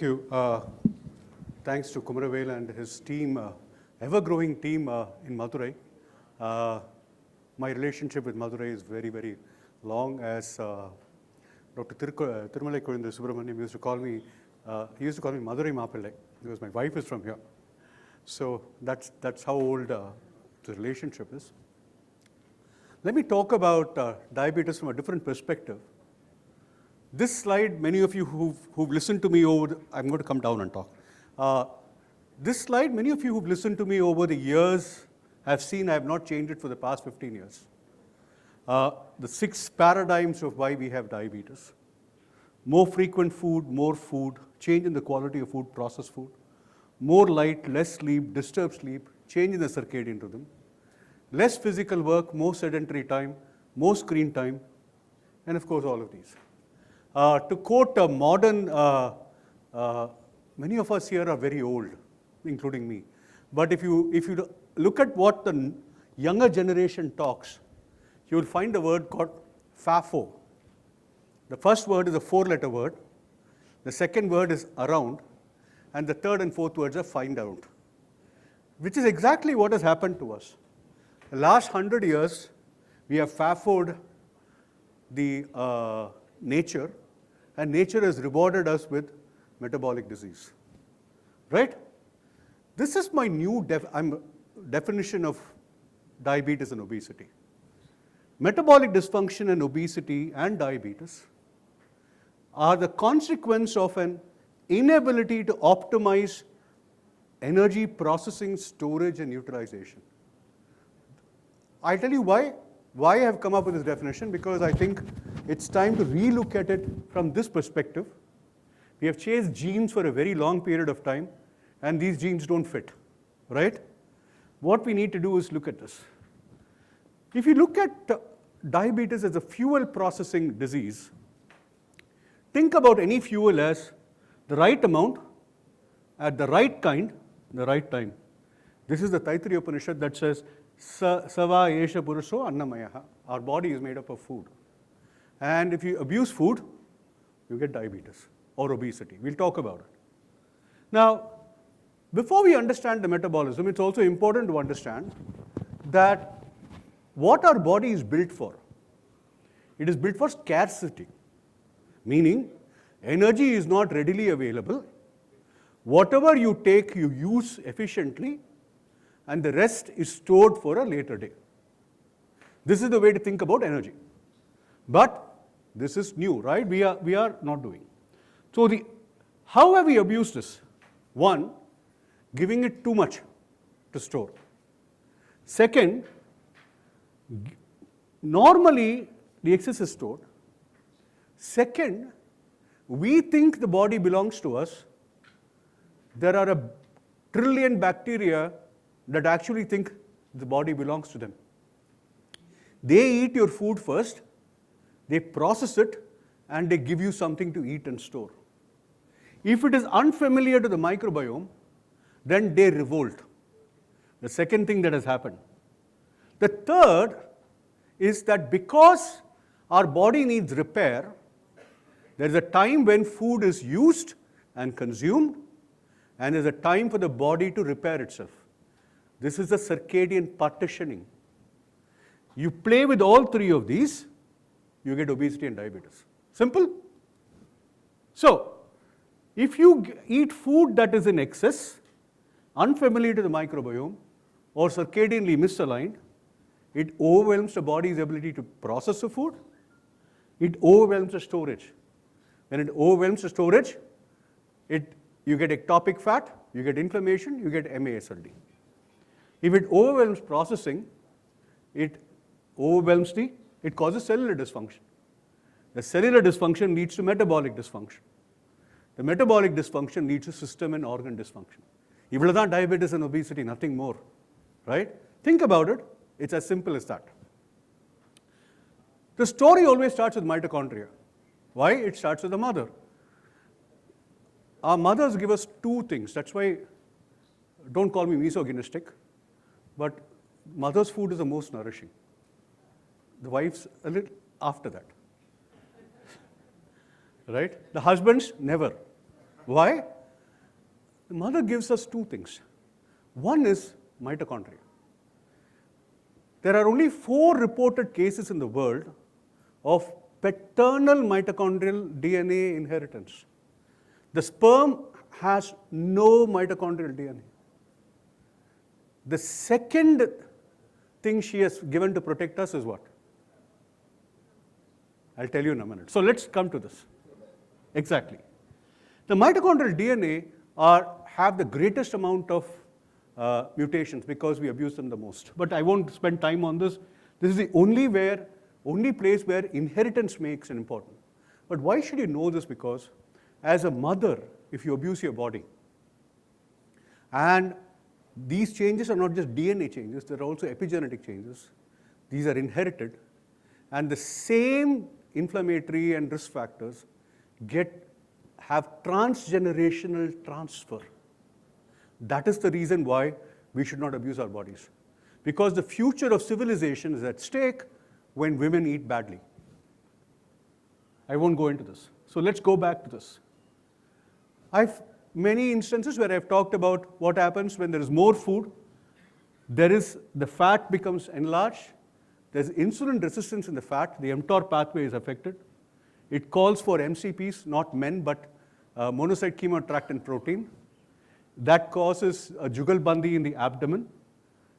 you. Thanks to Kumaravel and his team, ever-growing team in Madurai. My relationship with Madurai is very, very long. As Dr. Thirumalai Kozhindra Subramaniam used to call me, he used to call me Madurai Maapillai because my wife is from here. So that's how old the relationship is. Let me talk about diabetes from a different perspective. This slide, many of you who've listened to me over, I'm going to come down and talk. This slide, many of you who've listened to me over the years have seen I have not changed it for the past 15 years. The 6 paradigms of why we have diabetes. More frequent food, change in the quality of food, processed food, more light, less sleep, disturbed sleep, change in the circadian rhythm, less physical work, more sedentary time, more screen time, and of course all of these. To quote a modern, many of us here are very old, including me. But if you look at what the younger generation talks, you will find a word called FAFO. The first word is a 4-letter word. The second word is around. And the third and fourth words are find out, which is exactly what has happened to us. The last 100 years, we have FAFO'd the nature, and nature has rewarded us with metabolic disease, right? This is my new definition of diabetes and obesity. Metabolic dysfunction and obesity and diabetes are the consequence of an inability to optimize energy processing, storage, and utilization. I'll tell you why I have come up with this definition, because I think it's time to relook at it from this perspective. We have chased genes for a very long period of time, and these genes don't fit, right? What we need to do is look at this. If you look at diabetes as a fuel processing disease, think about any fuel as the right amount, at the right kind, the right time. This is the Taittiriya Upanishad that says, Sava Esha Purusho Annamayaha. Our body is made up of food. And if you abuse food, you get diabetes or obesity. We'll talk about it. Now, before we understand the metabolism, it's also important to understand that what our body is built for. It is built for scarcity, meaning energy is not readily available. Whatever you take, you use efficiently, and the rest is stored for a later day. This is the way to think about energy. But this is new, right? We are not doing. So how have we abused this? One, giving it too much to store. Second, normally the excess is stored. Second, we think the body belongs to us. There are 1 trillion bacteria that actually think the body belongs to them. They eat your food first, they process it, and they give you something to eat and store. If it is unfamiliar to the microbiome, then they revolt. The second thing that has happened. The third is that because our body needs repair, there is a time when food is used and consumed, and there is a time for the body to repair itself. This is the circadian partitioning. You play with all 3 of these, you get obesity and diabetes. Simple? So, if you eat food that is in excess, unfamiliar to the microbiome, or circadianly misaligned, it overwhelms the body's ability to process the food. It overwhelms the storage. When it overwhelms the storage, you get ectopic fat, you get inflammation, you get MASLD. If it overwhelms processing, it causes cellular dysfunction. The cellular dysfunction leads to metabolic dysfunction. The metabolic dysfunction leads to system and organ dysfunction. Ivladhan diabetes and obesity, nothing more, right? Think about it. It's as simple as that. The story always starts with mitochondria. Why? It starts with the mother. Our mothers give us 2 things. That's why, don't call me misogynistic, but mother's food is the most nourishing. The wife's a little after that. Right? The husbands, never. Why? The mother gives us two things. One is mitochondria. There are only 4 reported cases in the world of paternal mitochondrial DNA inheritance. The sperm has no mitochondrial DNA. The second thing she has given to protect us is what? I'll tell you in a minute. So let's come to this. Exactly. The mitochondrial DNA have the greatest amount of mutations because we abuse them the most. But I won't spend time on this. This is the only place where inheritance makes an important. But why should you know this? Because as a mother, if you abuse your body, and these changes are not just DNA changes, there are also epigenetic changes. These are inherited, and the same inflammatory and risk factors have transgenerational transfer. That is the reason why we should not abuse our bodies. Because the future of civilization is at stake when women eat badly. I won't go into this. So let's go back to this. I've many instances where I've talked about what happens when there is more food. The fat becomes enlarged. There's insulin resistance in the fat. The mTOR pathway is affected. It calls for MCPs, not men, but monocyte chemoattractant protein. That causes a jugalbandi in the abdomen.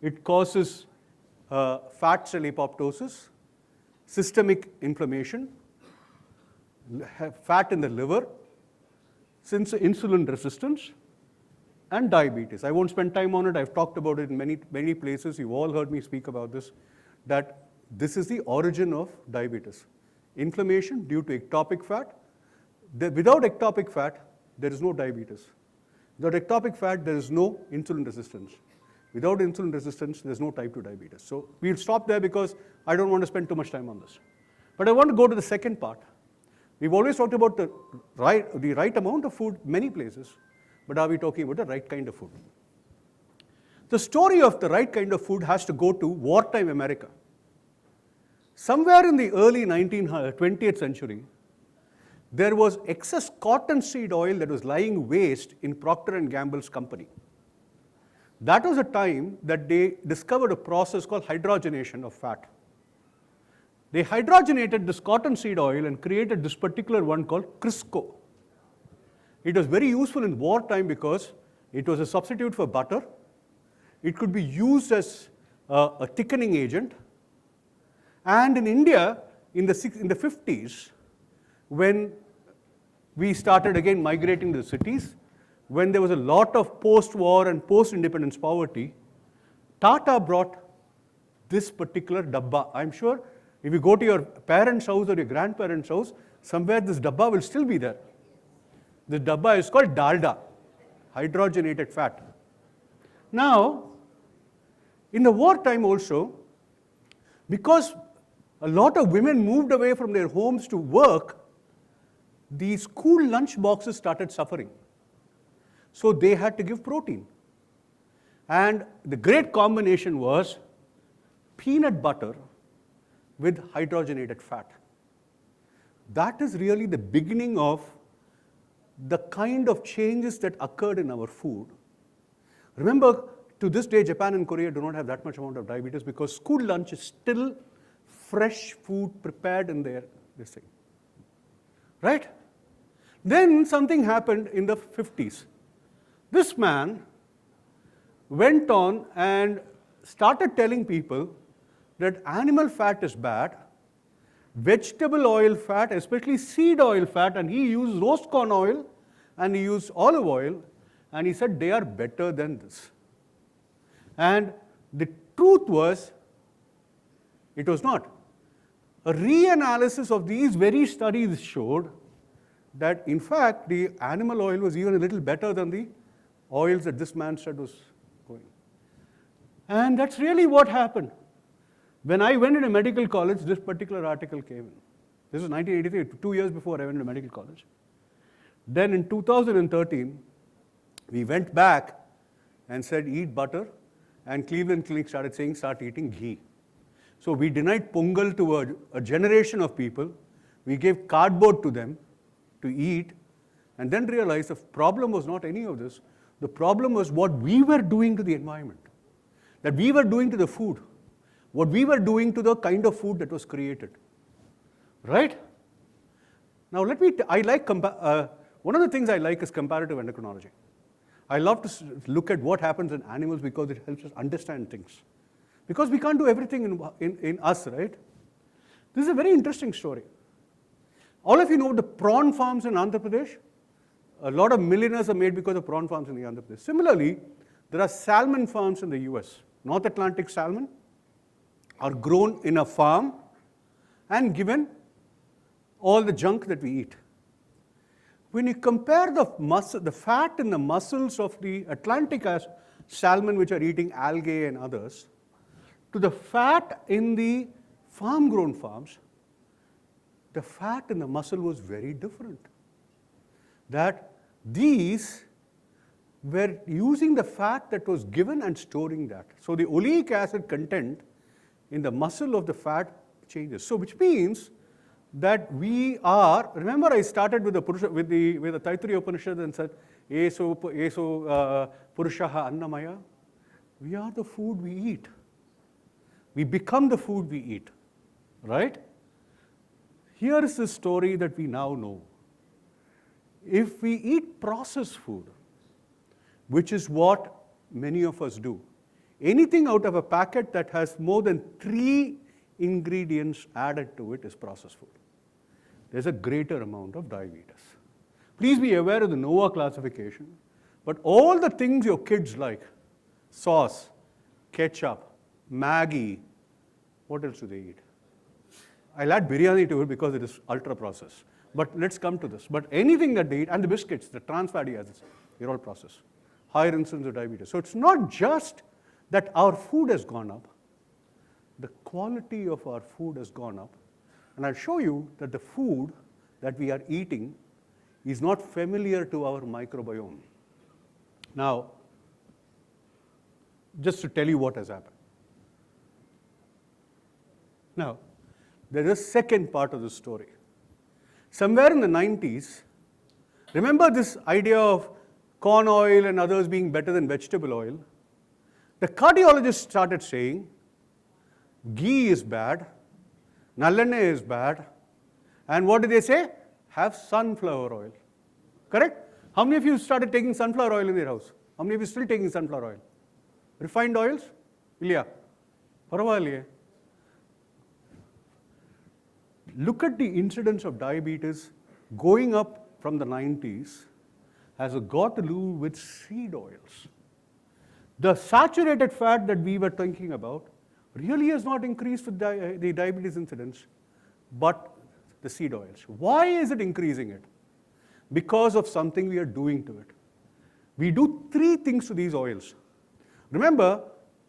It causes fat cell apoptosis, systemic inflammation, fat in the liver, since insulin resistance, and diabetes. I won't spend time on it. I've talked about it in many places. You've all heard me speak about this, that this is the origin of diabetes. Inflammation due to ectopic fat. Without ectopic fat, there is no diabetes. Without ectopic fat, there is no insulin resistance. Without insulin resistance, there's no type 2 diabetes. So we'll stop there because I don't want to spend too much time on this. But I want to go to the second part. We've always talked about the right amount of food many places, but are we talking about the right kind of food? The story of the right kind of food has to go to wartime America. Somewhere in the early 20th century, there was excess cottonseed oil that was lying waste in Procter & Gamble's company. That was a time that they discovered a process called hydrogenation of fat. They hydrogenated this cottonseed oil and created this particular one called Crisco. It was very useful in wartime because it was a substitute for butter. It could be used as a thickening agent. And in India, in the 50s, when we started again migrating to the cities, when there was a lot of post-war and post-independence poverty, Tata brought this particular dabba. I'm sure if you go to your parents' house or your grandparents' house, somewhere this dabba will still be there. This dabba is called dalda, hydrogenated fat. Now, in the wartime also, because a lot of women moved away from their homes to work, the school lunch boxes started suffering. So they had to give protein. And the great combination was peanut butter with hydrogenated fat. That is really the beginning of the kind of changes that occurred in our food. Remember, to this day, Japan and Korea do not have that much amount of diabetes because school lunch is still fresh food prepared in this thing. Right? Then something happened in the 50s. This man went on and started telling people that animal fat is bad, vegetable oil fat, especially seed oil fat, and he used roast corn oil and he used olive oil, and he said they are better than this. And the truth was, it was not. A reanalysis of these very studies showed that in fact the animal oil was even a little better than the oils that this man said was going. And that's really what happened. When I went into medical college, this particular article came in. This was 1983, 2 years before I went to medical college. Then in 2013, we went back and said, eat butter, and Cleveland Clinic started saying, start eating ghee. So we denied pongal to a generation of people. We gave cardboard to them to eat, and then realized the problem was not any of this. The problem was what we were doing to the environment, that we were doing to the food, what we were doing to the kind of food that was created. Right? Now let me, one of the things I like is comparative endocrinology. I love to look at what happens in animals because it helps us understand things. Because we can't do everything in us, right? This is a very interesting story. All of you know the prawn farms in Andhra Pradesh? A lot of millionaires are made because of prawn farms in the Andhra Pradesh. Similarly, there are salmon farms in the US. North Atlantic salmon are grown in a farm and given all the junk that we eat. When you compare the fat in the muscles of the Atlantic salmon, which are eating algae and others, to the fat in the farm-grown farms, the fat in the muscle was very different. That these were using the fat that was given and storing that. So the oleic acid content in the muscle of the fat changes. So which means that we are, remember I started with the Taittiriya Upanishad and said, Eso Purushaha Annamaya. We are the food we eat. We become the food we eat, right? Here is the story that we now know. If we eat processed food, which is what many of us do, anything out of a packet that has more than 3 ingredients added to it is processed food. There's a greater amount of diabetes. Please be aware of the NOVA classification, but all the things your kids like, sauce, ketchup, Maggi, what else do they eat? I'll add biryani to it because it is ultra processed. But let's come to this. But anything that they eat, and the biscuits, the trans fatty acids, they're all processed. Higher incidence of diabetes. So it's not just that our food has gone up, the quality of our food has gone up. And I'll show you that the food that we are eating is not familiar to our microbiome. Now, just to tell you what has happened. Now, there is a second part of the story. Somewhere in the 90s, remember this idea of corn oil and others being better than vegetable oil? The cardiologists started saying, ghee is bad, nallanne is bad, and what did they say? Have sunflower oil. Correct? How many of you started taking sunflower oil in your house? How many of you still taking sunflower oil? Refined oils? Ilya? Paravaliye. Look at the incidence of diabetes going up from the 90s has got to do with seed oils. The saturated fat that we were thinking about really has not increased with the diabetes incidence, but the seed oils. Why is it increasing it? Because of something we are doing to it. We do 3 things to these oils. Remember,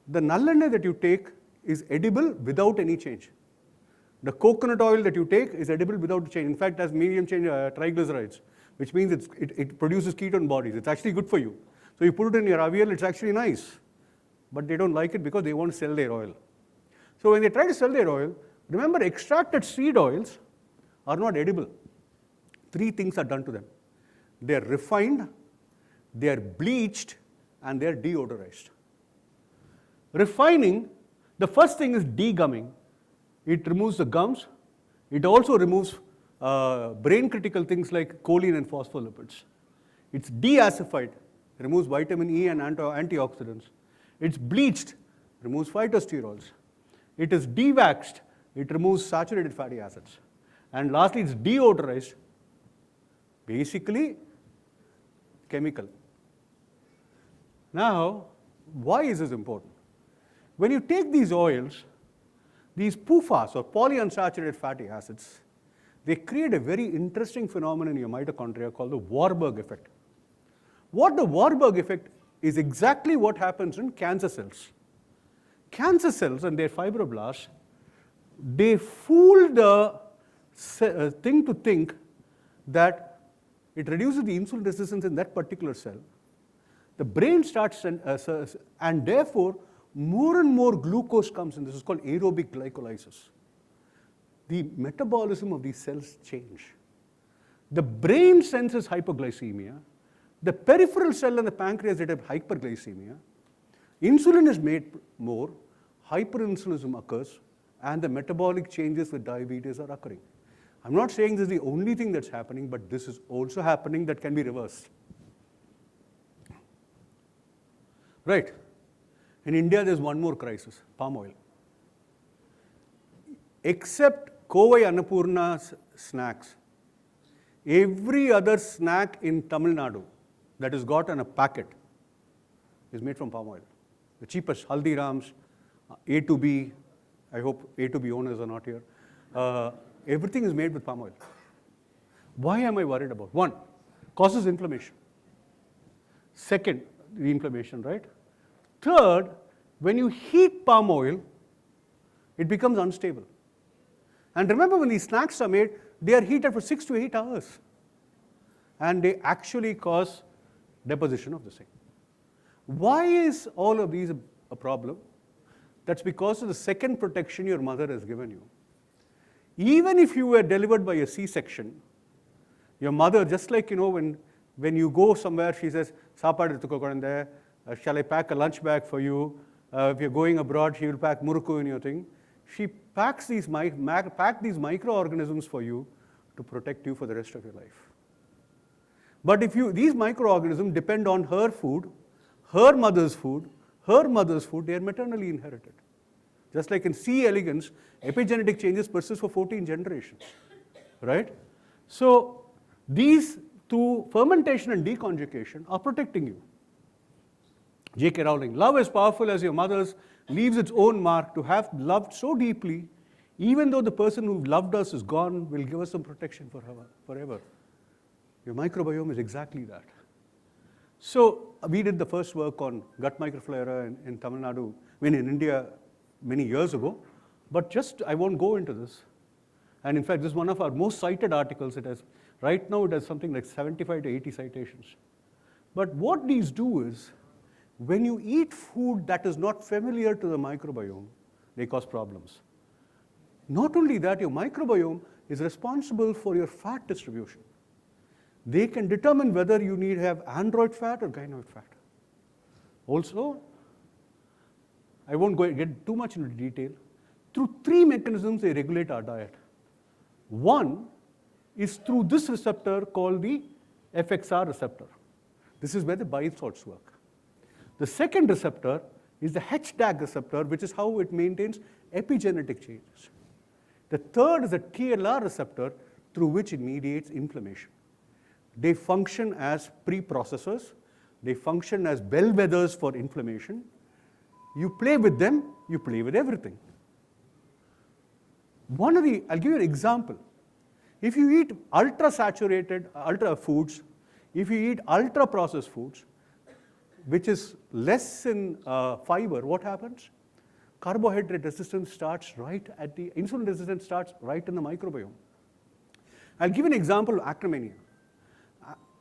the nallanne that you take is edible without any change. The coconut oil that you take is edible without change. In fact, it has medium chain triglycerides, which means it produces ketone bodies. It's actually good for you. So you put it in your avial, it's actually nice. But they don't like it because they want to sell their oil. So when they try to sell their oil, remember extracted seed oils are not edible. 3 things are done to them. They are refined, they are bleached, and they are deodorized. Refining, the first thing is degumming. It removes the gums. It also removes brain critical things like choline and phospholipids. It's deacidified, removes vitamin E and antioxidants. It's bleached, removes phytosterols. It is dewaxed, it removes saturated fatty acids. And lastly, it's deodorized, basically chemical. Now, why is this important? When you take these oils, these PUFAs or polyunsaturated fatty acids, they create a very interesting phenomenon in your mitochondria called the Warburg effect. What the Warburg effect is exactly what happens in cancer cells. Cancer cells and their fibroblasts, they fool the thing to think that it reduces the insulin resistance in that particular cell. The brain starts, and therefore, more and more glucose comes in. This is called aerobic glycolysis. The metabolism of these cells change. The brain senses hypoglycemia. The peripheral cell in the pancreas that have hyperglycemia. Insulin is made more, hyperinsulinism occurs, and the metabolic changes with diabetes are occurring. I'm not saying this is the only thing that's happening, but this is also happening that can be reversed. Right. In India, there's one more crisis, palm oil. Except Kovai Annapurna snacks, every other snack in Tamil Nadu that is got in a packet is made from palm oil. The cheapest, Haldiram's, A to B, I hope A to B owners are not here. Everything is made with palm oil. Why am I worried about? One, causes inflammation. Second, the inflammation, right? Third, when you heat palm oil, it becomes unstable. And remember, when these snacks are made, they are heated for 6 to 8 hours. And they actually cause deposition of the same. Why is all of these a problem? That's because of the second protection your mother has given you. Even if you were delivered by a C-section, your mother, just like, when you go somewhere, she says, "Saapadu eduthuko kolande, shall I pack a lunch bag for you?" If you're going abroad, she will pack murukku in your thing. She packs these microorganisms for you to protect you for the rest of your life. But if these microorganisms depend on her food, her mother's food, they are maternally inherited. Just like in C. elegans, epigenetic changes persist for 14 generations, right? So these, through fermentation and deconjugation, are protecting you. J.K. Rowling, love is powerful as your mother's, leaves its own mark. To have loved so deeply, even though the person who loved us is gone, will give us some protection forever. Your microbiome is exactly that. So we did the first work on gut microflora in Tamil Nadu, in India many years ago, but I won't go into this. And in fact, this is one of our most cited articles. Right now it has something like 75 to 80 citations. But what these do is, when you eat food that is not familiar to the microbiome, they cause problems. Not only that, your microbiome is responsible for your fat distribution. They can determine whether you need to have android fat or gynoid fat. Also, I won't get too much into detail. Through 3 mechanisms, they regulate our diet. One is through this receptor called the FXR receptor. This is where the bile salts work. The second receptor is the HDAG receptor, which is how it maintains epigenetic changes. The third is the TLR receptor, through which it mediates inflammation. They function as preprocessors. They function as bellwethers for inflammation. You play with them, you play with everything. I'll give you an example. If you eat ultra foods, if you eat ultra-processed foods, which is less in fiber, what happens? Carbohydrate resistance starts insulin resistance starts right in the microbiome. I'll give an example of Akkermansia.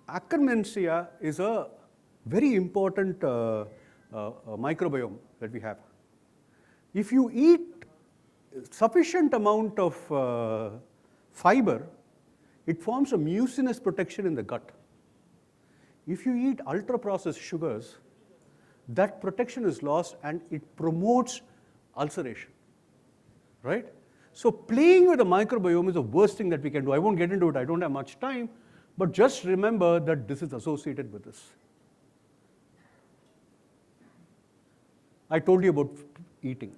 Akkermansia is a very important microbiome that we have. If you eat sufficient amount of fiber, it forms a mucinous protection in the gut. If you eat ultra-processed sugars, that protection is lost and it promotes ulceration, right? So playing with the microbiome is the worst thing that we can do. I won't get into it, I don't have much time, but just remember that this is associated with this. I told you about eating.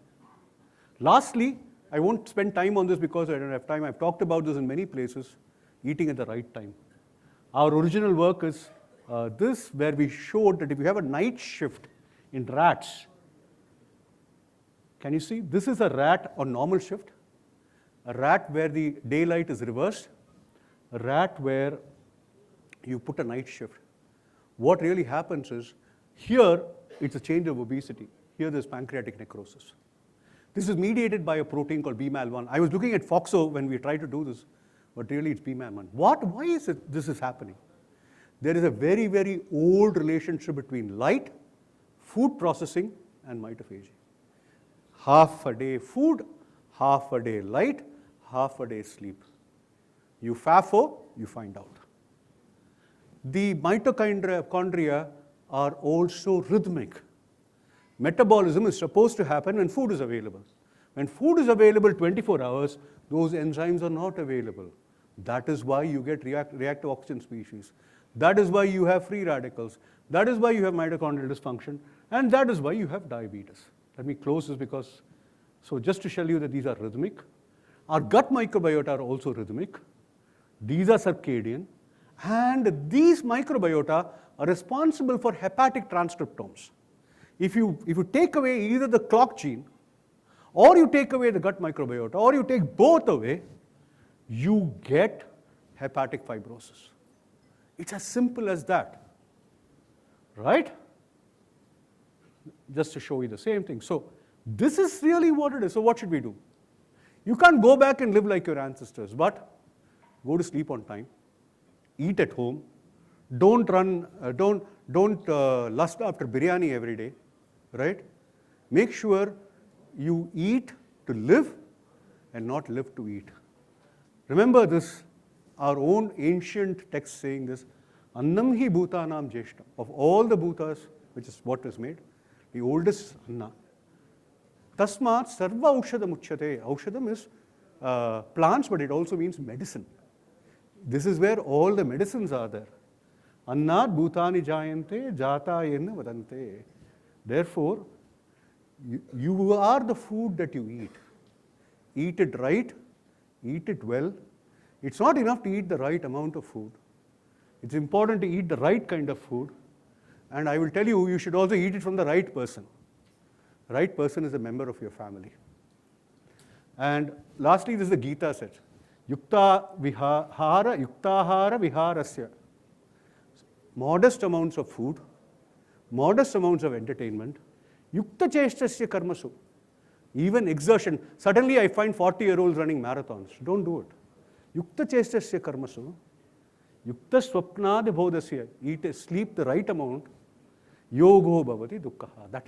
Lastly, I won't spend time on this because I don't have time. I've talked about this in many places, eating at the right time. Our original work is this, where we showed that if you have a night shift in rats, can you see? This is a rat on normal shift, a rat where the daylight is reversed, a rat where you put a night shift. What really happens is, here it's a change of obesity. Here there's pancreatic necrosis. This is mediated by a protein called BMAL1. I was looking at FOXO when we tried to do this, but really it's BMAL1. Why is it this is happening? There is a very, very old relationship between light, food processing, and mitophagy. Half a day food, half a day light, half a day sleep. You FAFO, you find out. the mitochondria are also rhythmic. Metabolism is supposed to happen when food is available. When food is available 24 hours, those enzymes are not available. That is why you get reactive oxygen species. That is why you have free radicals. That is why you have mitochondrial dysfunction. And that is why you have diabetes. Let me close this because, so just to show you that these are rhythmic. Our gut microbiota are also rhythmic. These are circadian. And these microbiota are responsible for hepatic transcriptomes. If you take away either the clock gene, or you take away the gut microbiota, or you take both away, you get hepatic fibrosis. It's as simple as that, right? Just to show you the same thing. So this is really what it is. So what should we do? You can't go back and live like your ancestors, but go to sleep on time, eat at home, don't lust after biryani every day, right? Make sure you eat to live and not live to eat. Remember this, our own ancient text saying this, Annam hi bhutanam jeshtam. Of all the bhutas, which is what is made, the oldest Anna. Tasmat sarva aushadam uchyate. Aushadam is plants, but it also means medicine. This is where all the medicines are there. Annat bhutani jayante jata yenna vadante. Therefore, you are the food that you eat. Eat it right, eat it well. It's not enough to eat the right amount of food. It's important to eat the right kind of food. And I will tell you, you should also eat it from the right person. The right person is a member of your family. And lastly, this is the Gita says, yuktahara viharasya. Modest amounts of food, modest amounts of entertainment, yukta cheshtasya karmasu. Even exertion. Suddenly I find 40-year-olds running marathons. Don't do it. Yukta cheshtasya karmasu. Yukta swapnad bodhasya. Eat, sleep the right amount. Yogo bhavati dukkha. That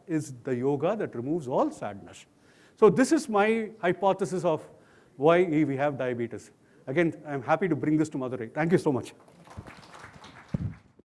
is the yoga that removes all sadness. So this is my hypothesis of why we have diabetes. Again, I'm happy to bring this to Madurai. Thank you so much.